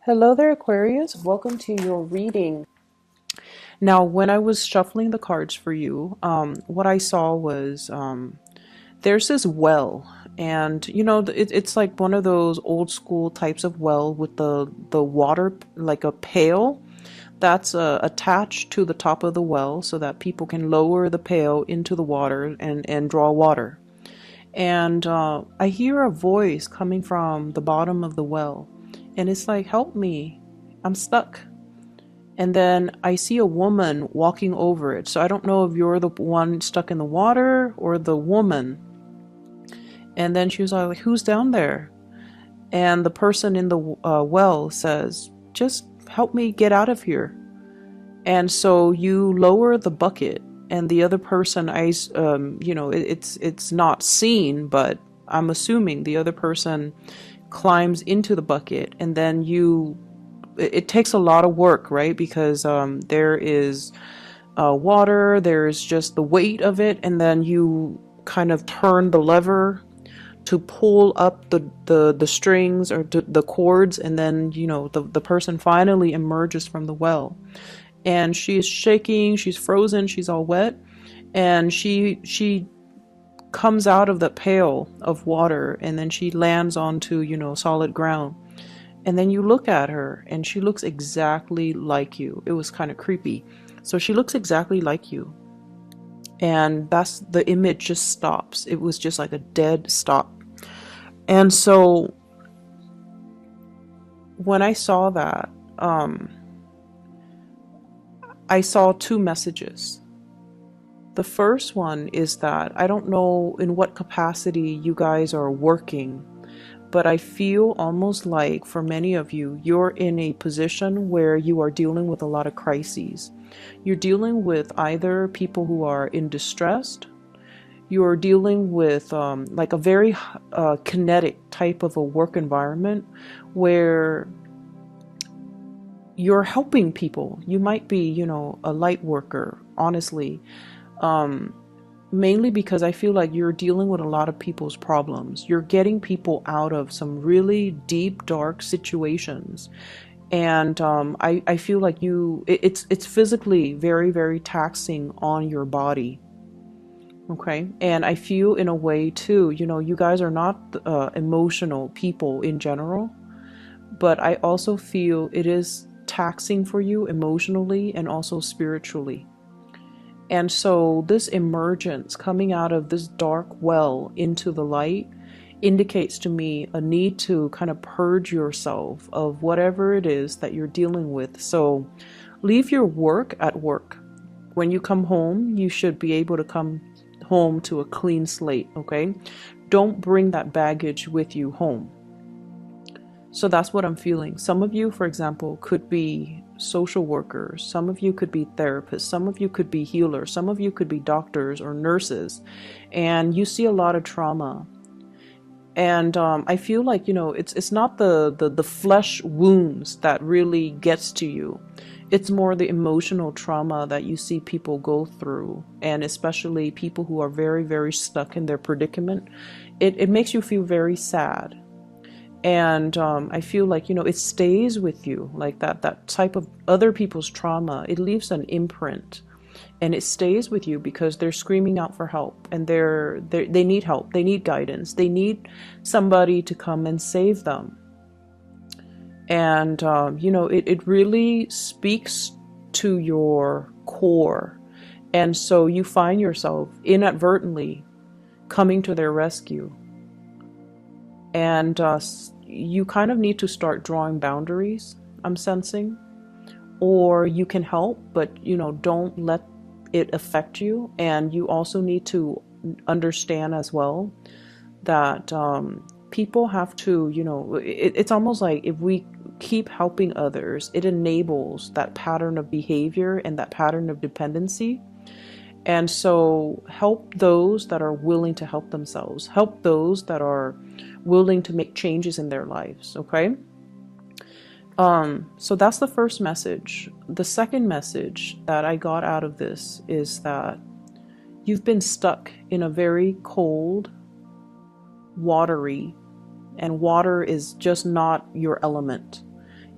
Hello there, Aquarius. Welcome to your reading. Now, when I was shuffling the cards for you, what I saw was there's this well, and it's like one of those old school types of well with the water, like a pail that's attached to the top of the well so that people can lower the pail into the water and draw water. And I hear a voice coming from the bottom of the well, and it's like, help me, I'm stuck. And then I see a woman walking over it. So I don't know if you're the one stuck in the water or the woman. And then she was like, who's down there? And the person in the well says, just help me get out of here. And so you lower the bucket, and the other person, it's not seen, but I'm assuming the other person climbs into the bucket, and then it takes a lot of work, right? Because there is water, there's just the weight of it, and then you kind of turn the lever to pull up the strings or the cords, and then the person finally emerges from the well, and she's shaking, she's frozen, she's all wet, and she comes out of the pail of water, and then she lands onto solid ground. And then you look at her, and she looks exactly like you. It was kind of creepy. So she looks exactly like you. And that's the image just stops. It was just like a dead stop. And so when I saw that, I saw two messages. The first one is that I don't know in what capacity you guys are working, but I feel almost like for many of you, you're in a position where you are dealing with a lot of crises. You're dealing with either people who are in distress, you're dealing with like a very kinetic type of a work environment where you're helping people. You might be, a light worker, honestly. Mainly because I feel like you're dealing with a lot of people's problems. You're getting people out of some really deep, dark situations. And I feel like it's physically very, very taxing on your body. Okay. And I feel in a way too, you guys are not emotional people in general, but I also feel it is taxing for you emotionally and also spiritually. And so this emergence coming out of this dark well into the light indicates to me a need to kind of purge yourself of whatever it is that you're dealing with. So leave your work at work. When you come home, you should be able to come home to a clean slate, okay? Don't bring that baggage with you home. So that's what I'm feeling. Some of you, for example, could be social workers. Some of you could be therapists. Some of you could be healers. Some of you could be doctors or nurses. And you see a lot of trauma. And I feel like, it's not the flesh wounds that really gets to you. It's more the emotional trauma that you see people go through. And especially people who are very, very stuck in their predicament. It makes you feel very sad. And I feel like, it stays with you, like that type of other people's trauma. It leaves an imprint, and it stays with you because they're screaming out for help, and they need help. They need guidance. They need somebody to come and save them. And, it really speaks to your core. And so you find yourself inadvertently coming to their rescue. And you kind of need to start drawing boundaries, I'm sensing. Or you can help, but, don't let it affect you. And you also need to understand as well that people have to, it's almost like if we keep helping others, it enables that pattern of behavior and that pattern of dependency. And so help those that are willing to help themselves. Help those that are willing to make changes in their lives, okay? So that's the first message. The second message that I got out of this is that you've been stuck in a very cold, watery, and water is just not your element.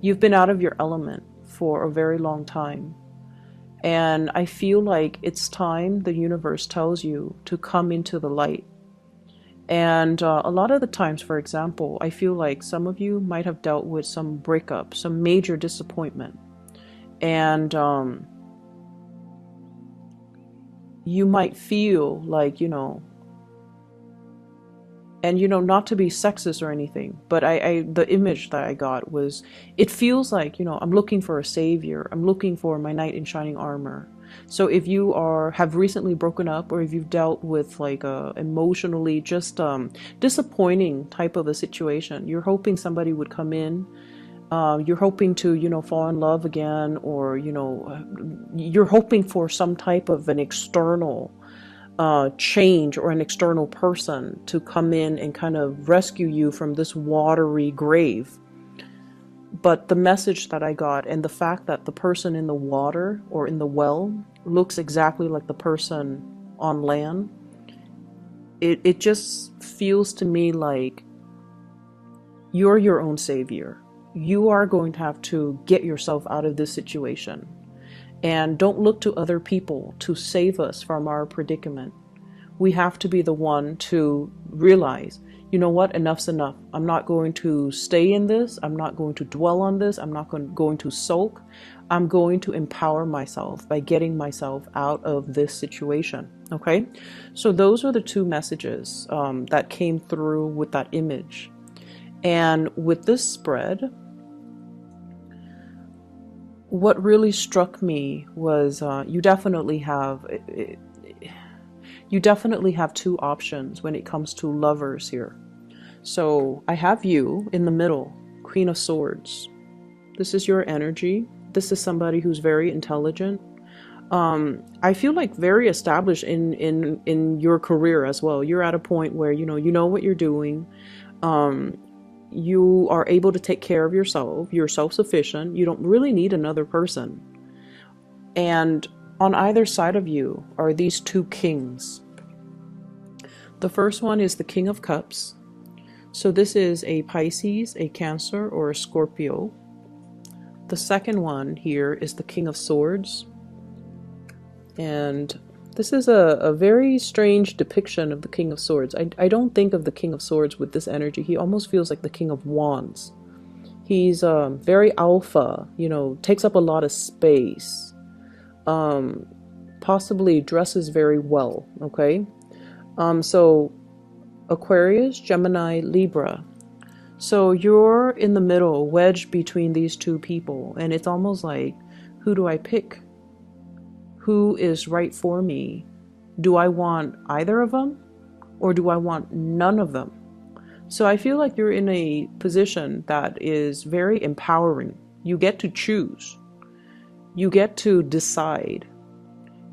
You've been out of your element for a very long time. And I feel like it's time the universe tells you to come into the light. And a lot of the times, for example, I feel like some of you might have dealt with some breakup, some major disappointment. And you might feel like, and not to be sexist or anything, but the image that I got was, it feels like, I'm looking for a savior. I'm looking for my knight in shining armor. So if you have recently broken up, or if you've dealt with like a emotionally just disappointing type of a situation, you're hoping somebody would come in. You're hoping to, fall in love again, or, you're hoping for some type of an external change, or an external person to come in and kind of rescue you from this watery grave. But the message that I got, and the fact that the person in the water or in the well looks exactly like the person on land, it just feels to me like you're your own savior. You are going to have to get yourself out of this situation. And don't look to other people to save us from our predicament. We have to be the one to realize, you know what, enough's enough. I'm not going to stay in this. I'm not going to dwell on this. I'm not going to sulk. I'm going to empower myself by getting myself out of this situation. Okay? So those are the two messages that came through with that image. And with this spread, what really struck me was you definitely have two options when it comes to lovers here. So I have you in the middle, Queen of Swords. This is your energy. This is somebody who's very intelligent. I feel like very established in your career as well. You're at a point where you know what you're doing. You are able to take care of yourself. You're self-sufficient. You don't really need another person. And on either side of you are these two kings. The first one is the King of Cups. So this is a Pisces, a Cancer, or a Scorpio. The second one here is the King of Swords. And this is a very strange depiction of the King of Swords. I don't think of the King of Swords with this energy. He almost feels like the King of Wands. He's very alpha, takes up a lot of space. Possibly dresses very well, okay? So Aquarius, Gemini, Libra. So you're in the middle, wedged between these two people, and it's almost like, who do I pick? Who is right for me? Do I want either of them, or do I want none of them? So I feel like you're in a position that is very empowering. You get to choose. You get to decide.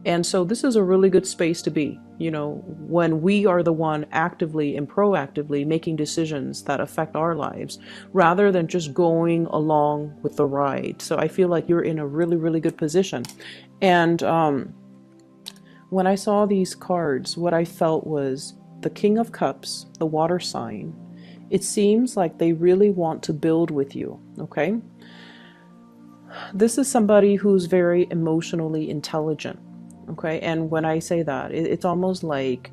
And so this is a really good space to be, when we are the one actively and proactively making decisions that affect our lives, rather than just going along with the ride. So I feel like you're in a really, really good position. And when I saw these cards, what I felt was the King of Cups, the water sign. It seems like they really want to build with you, okay? This is somebody who's very emotionally intelligent. Okay, and when I say that, it's almost like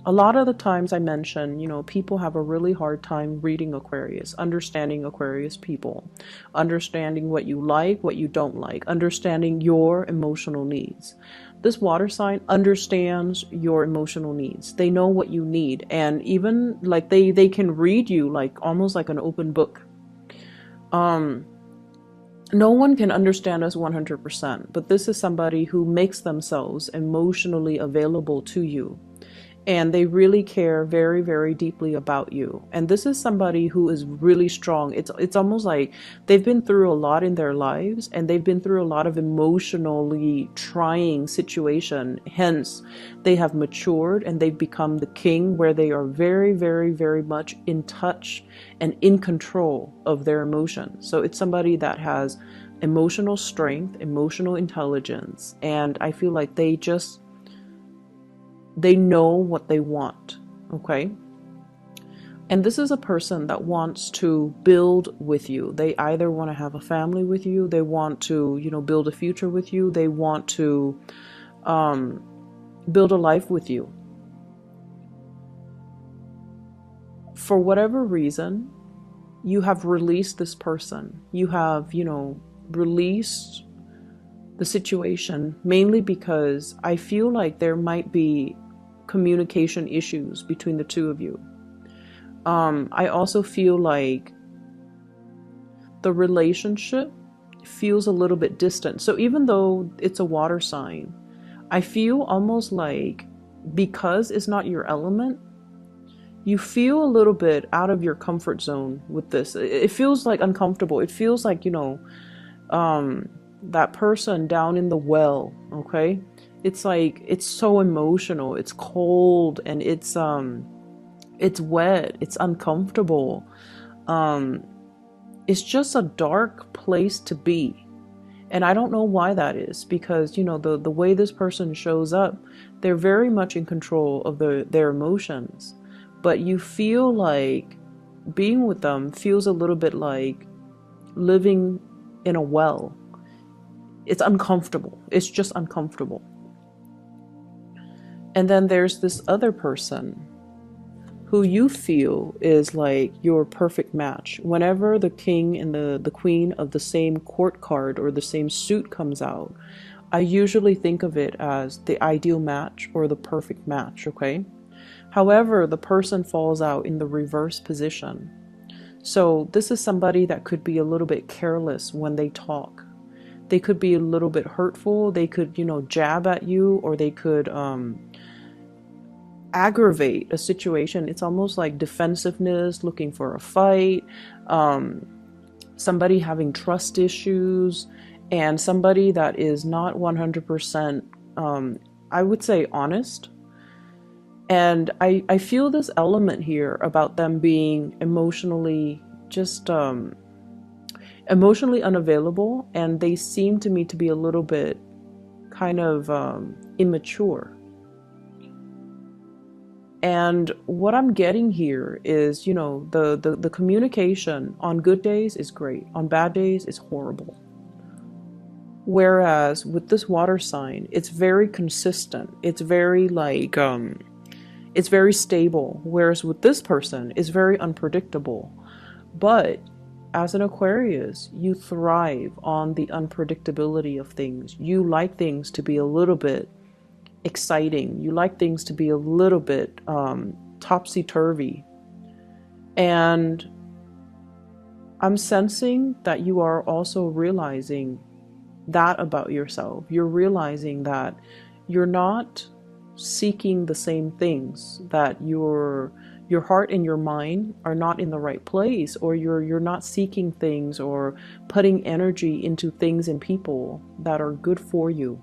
a lot of the times I mention, people have a really hard time reading Aquarius, understanding Aquarius people, understanding what you like, what you don't like, understanding your emotional needs. This water sign understands your emotional needs. They know what you need, and even like they can read you like almost like an open book. No one can understand us 100%, but this is somebody who makes themselves emotionally available to you. And they really care very, very deeply about you. And this is somebody who is really strong. It's almost like they've been through a lot in their lives, and they've been through a lot of emotionally trying situation. Hence, they have matured and they've become the king, where they are very, very, very much in touch and in control of their emotions. So it's somebody that has emotional strength, emotional intelligence, and I feel like they know what they want, okay? And this is a person that wants to build with you. They either want to have a family with you, they want to, build a future with you, they want to build a life with you. For whatever reason, you have released this person. You have, released the situation, mainly because I feel like there might be communication issues between the two of you. I also feel like the relationship feels a little bit distant. So even though it's a water sign, I feel almost like, because it's not your element, you feel a little bit out of your comfort zone with this. It feels like uncomfortable. It feels like, that person down in the well, okay? It's like, it's so emotional, it's cold, and it's wet, it's uncomfortable. It's just a dark place to be. And I don't know why that is, because, the way this person shows up, they're very much in control of their emotions. But you feel like being with them feels a little bit like living in a well. It's uncomfortable. It's just uncomfortable. And then there's this other person who you feel is like your perfect match. Whenever the king and the queen of the same court card or the same suit comes out, I usually think of it as the ideal match or the perfect match, okay? However, the person falls out in the reverse position. So this is somebody that could be a little bit careless when they talk. They could be a little bit hurtful. They could, jab at you, or they could aggravate a situation. It's almost like defensiveness, looking for a fight, somebody having trust issues, and somebody that is not 100%, I would say, honest. And I feel this element here about them being emotionally emotionally unavailable, and they seem to me to be a little bit kind of immature. And what I'm getting here is, the communication on good days is great. On bad days, it's horrible. Whereas with this water sign, it's very consistent. It's very it's very stable. Whereas with this person, it's very unpredictable. But as an Aquarius, you thrive on the unpredictability of things. You like things to be a little bit exciting. You like things to be a little bit topsy-turvy. And I'm sensing that you are also realizing that about yourself. You're realizing that you're not seeking the same things, that your heart and your mind are not in the right place, or you're not seeking things or putting energy into things and people that are good for you.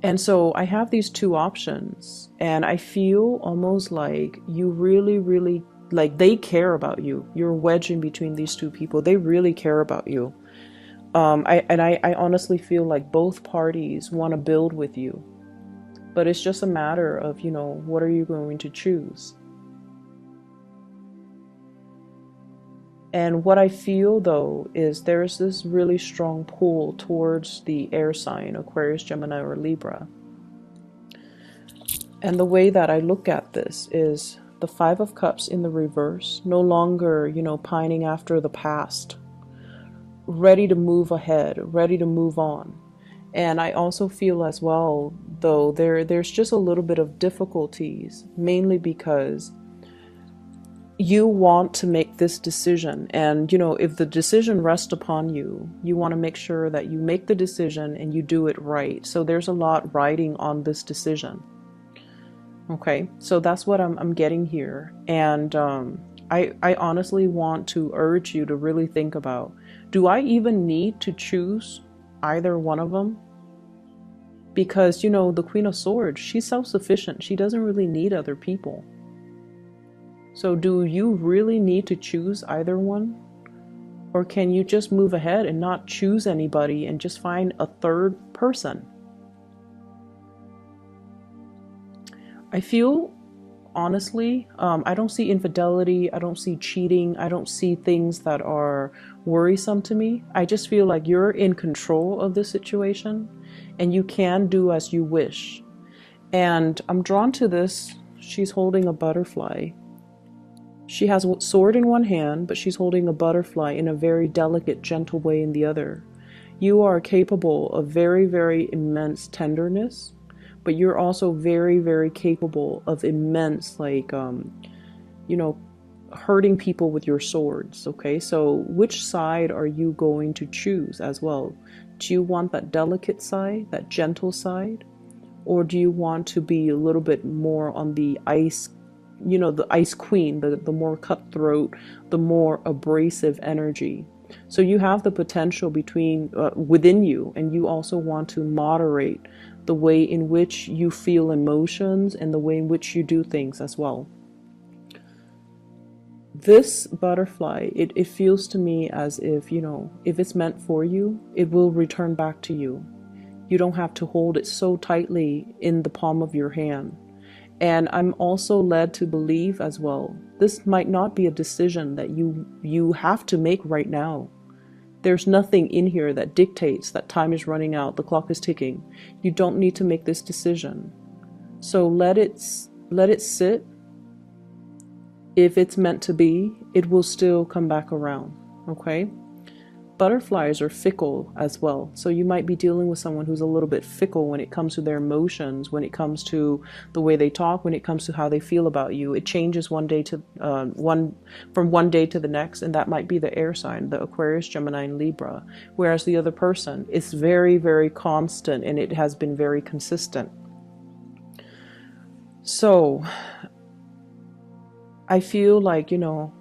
And so I have these two options, and I feel almost like you really, really, like, they care about you. You're wedged in between these two people. They really care about you. I honestly feel like both parties want to build with you. But it's just a matter of, what are you going to choose? And what I feel, though, is there's this really strong pull towards the air sign, Aquarius, Gemini, or Libra. And the way that I look at this is the Five of Cups in the reverse, no longer, pining after the past, ready to move ahead, ready to move on. And I also feel as well, though, there's just a little bit of difficulties, mainly because you want to make this decision. And, if the decision rests upon you, you want to make sure that you make the decision and you do it right. So there's a lot riding on this decision. Okay, so that's what I'm getting here. And I honestly want to urge you to really think about, do I even need to choose either one of them? Because, the Queen of Swords, she's self-sufficient. She doesn't really need other people. So do you really need to choose either one? Or can you just move ahead and not choose anybody and just find a third person? I feel honestly. I don't see infidelity. I don't see cheating. I don't see things that are worrisome to me. I just feel like you're in control of this situation and you can do as you wish. And I'm drawn to this. She's holding a butterfly. She has a sword in one hand, but she's holding a butterfly in a very delicate, gentle way in the other. You are capable of very, very immense tenderness, but you're also very, very capable of immense, like, you know, hurting people with your swords. Okay, so which side are you going to choose as well? Do you want that delicate side, that gentle side? Or do you want to be a little bit more on the ice, the ice queen, the more cutthroat, the more abrasive energy? So you have the potential within you, and you also want to moderate the way in which you feel emotions and the way in which you do things as well. This butterfly, it feels to me as if, if it's meant for you, it will return back to you. You don't have to hold it so tightly in the palm of your hand. And I'm also led to believe as well, this might not be a decision that you have to make right now. There's nothing in here that dictates that time is running out, the clock is ticking. You don't need to make this decision. So let it sit. If it's meant to be, it will still come back around, okay? Butterflies are fickle as well. So you might be dealing with someone who's a little bit fickle when it comes to their emotions, when it comes to the way they talk, when it comes to how they feel about you. It changes from one day to the next, and that might be the air sign, the Aquarius, Gemini, and Libra. Whereas the other person is very, very constant, and it has been very consistent. So I feel like,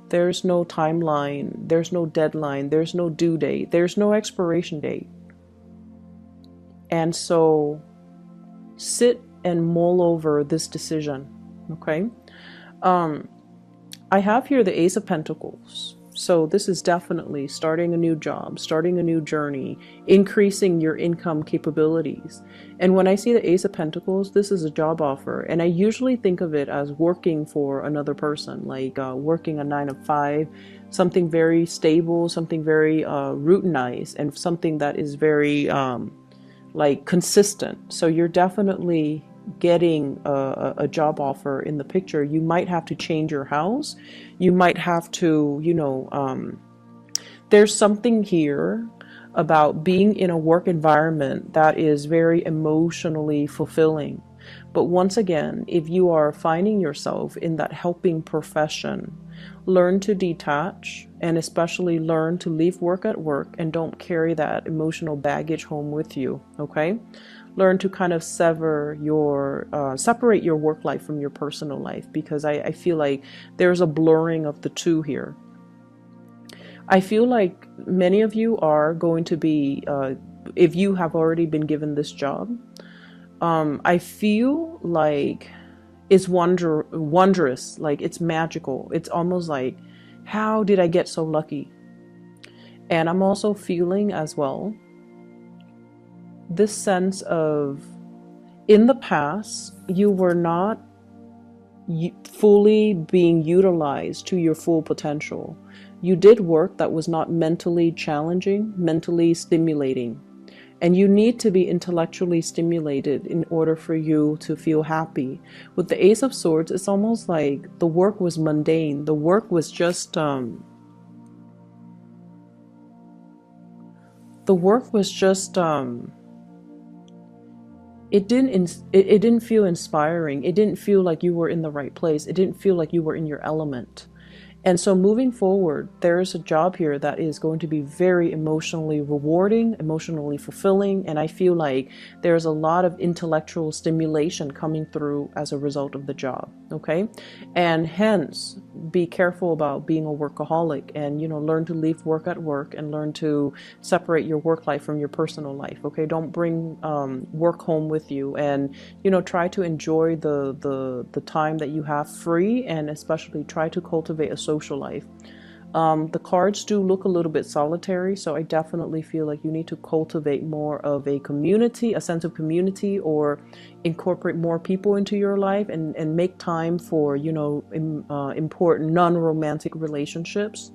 there's no timeline, there's no deadline, there's no due date, there's no expiration date. And so sit and mull over this decision, okay? I have here the Ace of Pentacles. So this is definitely starting a new job, starting a new journey, increasing your income capabilities. And when I see the Ace of Pentacles, this is a job offer. And I usually think of it as working for another person, like working a 9 to 5, something very stable, something very routinized, and something that is very like consistent. So you're definitely getting a job offer in the picture. You might have to change your house. You might have to, there's something here about being in a work environment that is very emotionally fulfilling. But once again, if you are finding yourself in that helping profession, learn to detach, and especially learn to leave work at work and don't carry that emotional baggage home with you, okay? Learn to kind of separate your work life from your personal life, because I feel like there's a blurring of the two here. I feel like many of you are going to be, if you have already been given this job, I feel like it's wondrous, like it's magical. It's almost like, how did I get so lucky? And I'm also feeling as well this sense of, in the past, you were not fully being utilized to your full potential. You did work that was not mentally challenging, mentally stimulating. And you need to be intellectually stimulated in order for you to feel happy. With the Ace of Swords, it's almost like the work was mundane. The work was just, it didn't feel inspiring. It didn't feel like you were in the right place. It didn't feel like you were in your element. And so moving forward, there's a job here that is going to be very emotionally rewarding, emotionally fulfilling, and I feel like there's a lot of intellectual stimulation coming through as a result of the job, okay? And hence, be careful about being a workaholic and, learn to leave work at work and learn to separate your work life from your personal life, okay? Don't bring work home with you, and, try to enjoy the time that you have free, and especially try to cultivate a social life. The cards do look a little bit solitary, so I definitely feel like you need to cultivate more of a community, a sense of community, or incorporate more people into your life, and make time for, important non-romantic relationships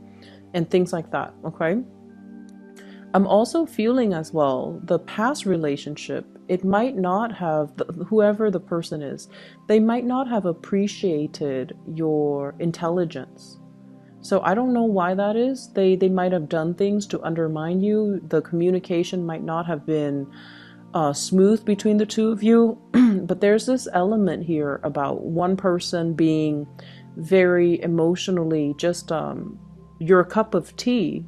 and things like that, okay? I'm also feeling as well the past relationship, it might not have, whoever the person is, they might not have appreciated your intelligence. So I don't know why that is. They might have done things to undermine you. The communication might not have been smooth between the two of you. But there's this element here about one person being very emotionally just your cup of tea,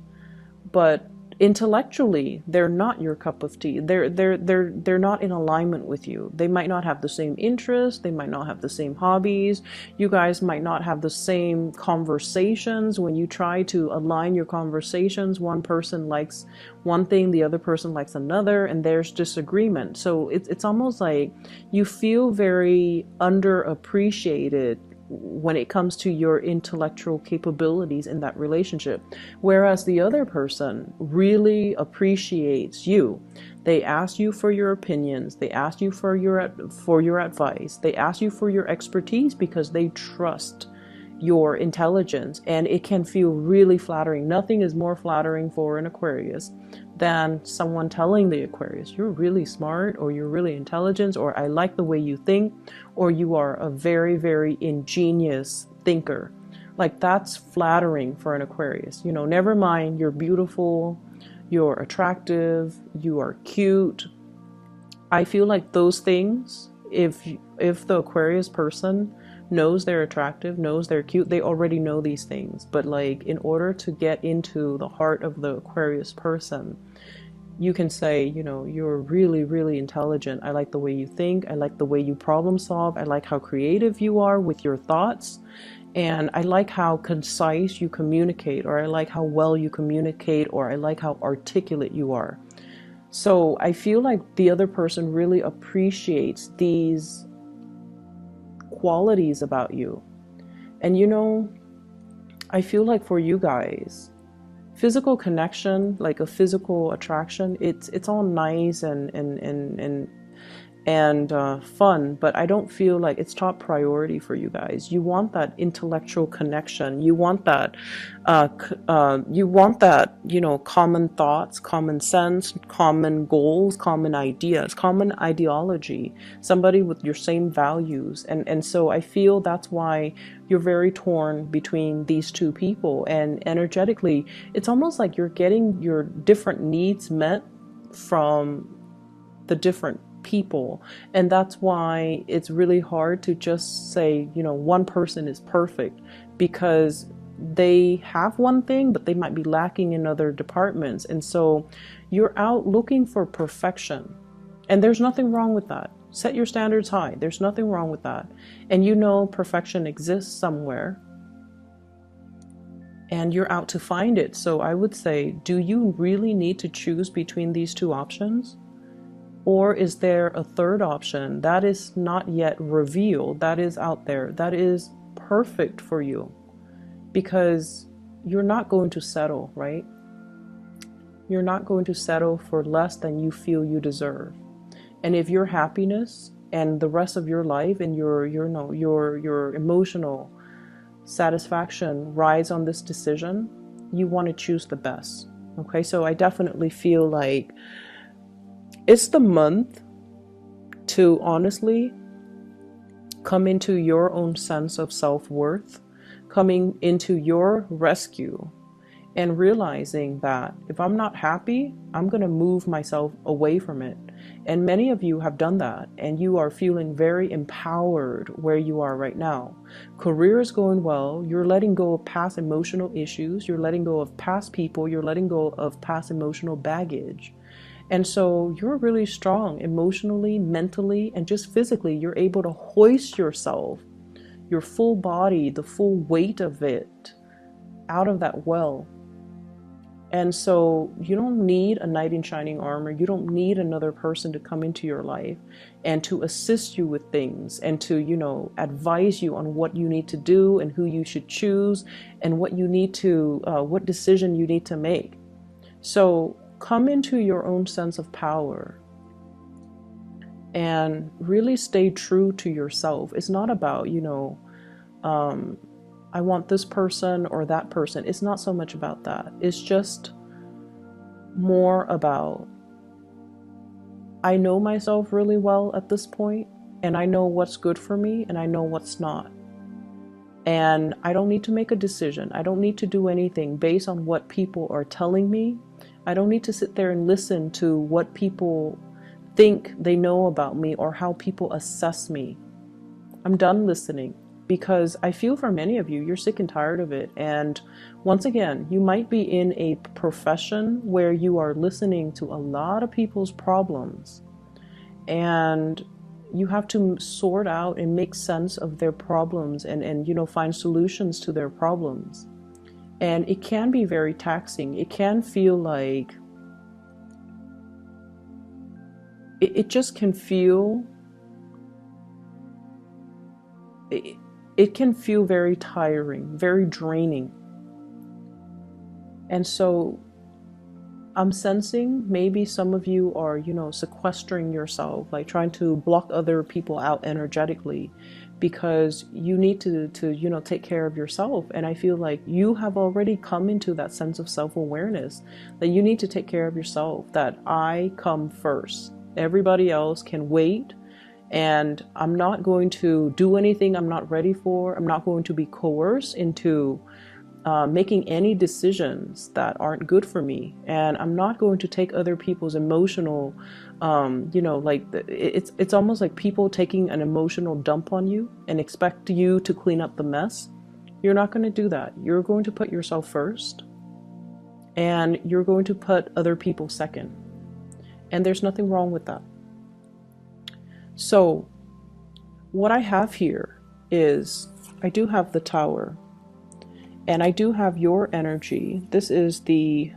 but intellectually they're not your cup of tea. They're not in alignment with you. They might not have the same interests, they might not have the same hobbies, you guys might not have the same conversations. When you try to align your conversations, one person likes one thing, the other person likes another, and there's disagreement. So it's almost like you feel very underappreciated when it comes to your intellectual capabilities in that relationship, whereas the other person really appreciates you. They ask you for your opinions, they ask you for your advice, they ask you for your expertise because they trust your intelligence, and it can feel really flattering. Nothing is more flattering for an Aquarius than someone telling the Aquarius, you're really smart, or you're really intelligent, or I like the way you think, or you are a very, very ingenious thinker. Like, that's flattering for an Aquarius. Never mind you're beautiful, you're attractive, you are cute. I feel like those things, if the Aquarius person knows they're attractive, knows they're cute, they already know these things. But like, in order to get into the heart of the Aquarius person, you can say, you're really, really intelligent. I like the way you think. I like the way you problem solve. I like how creative you are with your thoughts. And I like how concise you communicate, or I like how well you communicate, or I like how articulate you are. So I feel like the other person really appreciates these qualities about you. And I feel like for you guys, physical connection, like a physical attraction, it's all nice and fun, but I don't feel like it's top priority for you guys. You want that intellectual connection. You want that, common thoughts, common sense, common goals, common ideas, common ideology, somebody with your same values. And so I feel that's why you're very torn between these two people. And energetically, it's almost like you're getting your different needs met from the different people, and that's why it's really hard to just say one person is perfect, because they have one thing but they might be lacking in other departments. And so you're out looking for perfection, and there's nothing wrong with that. Set your standards high. There's nothing wrong with that. And perfection exists somewhere, and you're out to find it. So I would say, do you really need to choose between these two options? Or is there a third option that is not yet revealed, that is out there, that is perfect for you? Because you're not going to settle, right? You're not going to settle for less than you feel you deserve. And if your happiness and the rest of your life and your emotional satisfaction rides on this decision, you want to choose the best. Okay, so I definitely feel like it's the month to honestly come into your own sense of self-worth, coming into your rescue, and realizing that if I'm not happy, I'm going to move myself away from it. And many of you have done that, and you are feeling very empowered where you are right now. Career is going well. You're letting go of past emotional issues. You're letting go of past people. You're letting go of past emotional baggage. And so you're really strong emotionally, mentally, and just physically. You're able to hoist yourself, your full body, the full weight of it, out of that well. And so you don't need a knight in shining armor. You don't need another person to come into your life and to assist you with things and to, advise you on what you need to do and who you should choose and what you need to, what decision you need to make. So come into your own sense of power and really stay true to yourself. It's not about, I want this person or that person. It's not so much about that. It's just more about, I know myself really well at this point, and I know what's good for me and I know what's not. And I don't need to make a decision. I don't need to do anything based on what people are telling me. I don't need to sit there and listen to what people think they know about me or how people assess me. I'm done listening, because I feel for many of you, you're sick and tired of it. And once again, you might be in a profession where you are listening to a lot of people's problems, and you have to sort out and make sense of their problems and find solutions to their problems. And it can be very taxing. It can feel like, it just can feel, it can feel very tiring, very draining. And so I'm sensing maybe some of you are, sequestering yourself, like trying to block other people out energetically, because you need to take care of yourself. And I feel like you have already come into that sense of self-awareness that you need to take care of yourself, that I come first. Everybody else can wait. And I'm not going to do anything I'm not ready for. I'm not going to be coerced into making any decisions that aren't good for me. And I'm not going to take other people's emotional, it's almost like people taking an emotional dump on you and expect you to clean up the mess. You're not going to do that. You're going to put yourself first, and you're going to put other people second. And there's nothing wrong with that. So what I have here is, I do have the Tower, and I do have your energy. This is the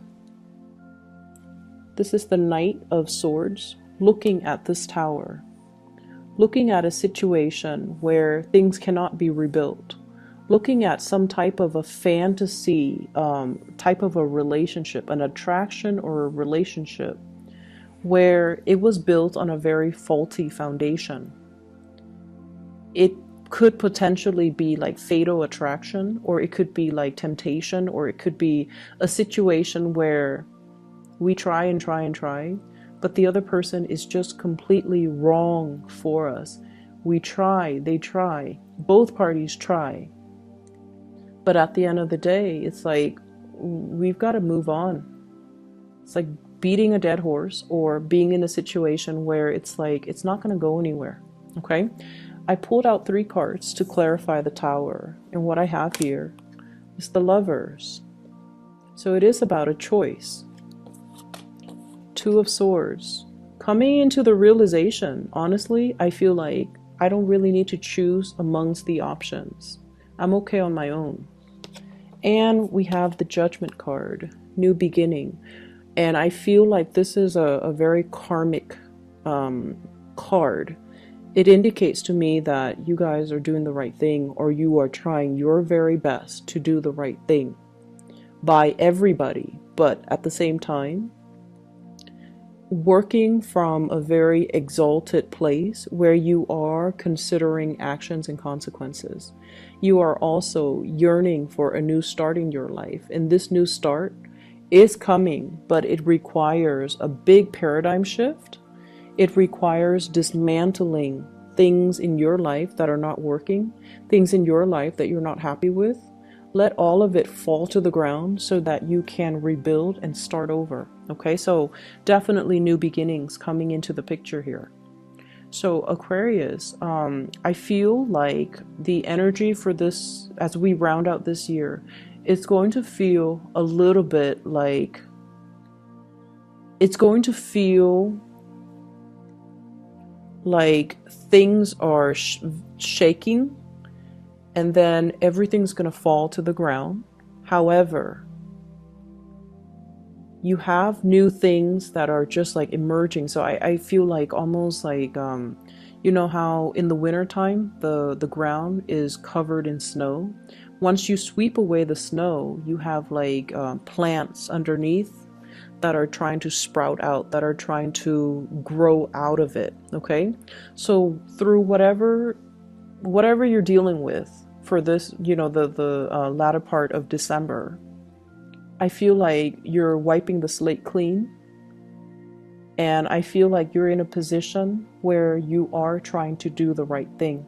Knight of Swords looking at this Tower, looking at a situation where things cannot be rebuilt, looking at some type of a fantasy, type of a relationship, an attraction or a relationship where it was built on a very faulty foundation. It could potentially be like fatal attraction, or it could be like temptation, or it could be a situation where we try and try and try, but the other person is just completely wrong for us. We try, they try, both parties try. But at the end of the day, it's like, we've got to move on. It's like beating a dead horse, or being in a situation where it's like, it's not going to go anywhere. Okay. I pulled out 3 cards to clarify the Tower. And what I have here is the Lovers. So it is about a choice. 2 of Swords. Coming into the realization, honestly, I feel like I don't really need to choose amongst the options. I'm okay on my own. And we have the Judgment card, New Beginning. And I feel like this is a very karmic card. It indicates to me that you guys are doing the right thing, or you are trying your very best to do the right thing by everybody, but at the same time, working from a very exalted place where you are considering actions and consequences. You are also yearning for a new start in your life, and this new start is coming, but it requires a big paradigm shift. It requires dismantling things in your life that are not working, things in your life that you're not happy with. Let all of it fall to the ground so that you can rebuild and start over. Okay, so definitely new beginnings coming into the picture here. So Aquarius, I feel like the energy for this, as we round out this year, it's going to feel a little bit like, it's going to feel like things are shaking, and then everything's going to fall to the ground. However, You have new things that are just like emerging. So I feel like almost like you know how in the wintertime the ground is covered in snow. Once you sweep away the snow, you have like plants underneath that are trying to sprout out, that are trying to grow out of it. Okay, so through whatever you're dealing with for this, you know, the latter part of December, I feel like you're wiping the slate clean, and I feel like you're in a position where you are trying to do the right thing.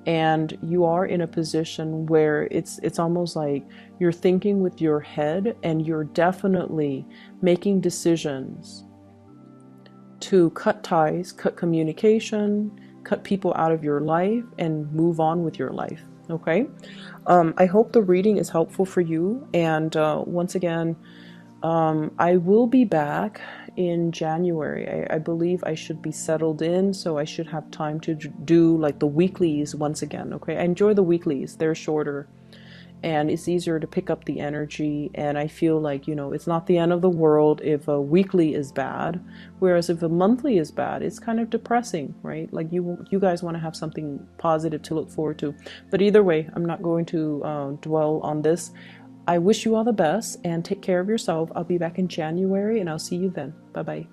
And you are in a position where it's almost like you're thinking with your head, and you're definitely making decisions to cut ties, cut communication, cut people out of your life, and move on with your life. Okay? I hope the reading is helpful for you. And once again, I will be back in January. I believe I should be settled in, so I should have time to do like the weeklies once again. Okay? I enjoy the weeklies, they're shorter, and it's easier to pick up the energy. And I feel like, you know, it's not the end of the world if a weekly is bad, whereas if a monthly is bad, it's kind of depressing, right? Like you guys want to have something positive to look forward to. But either way, I'm not going to dwell on this. I wish you all the best and take care of yourself. I'll be back in January, and I'll see you then. Bye bye.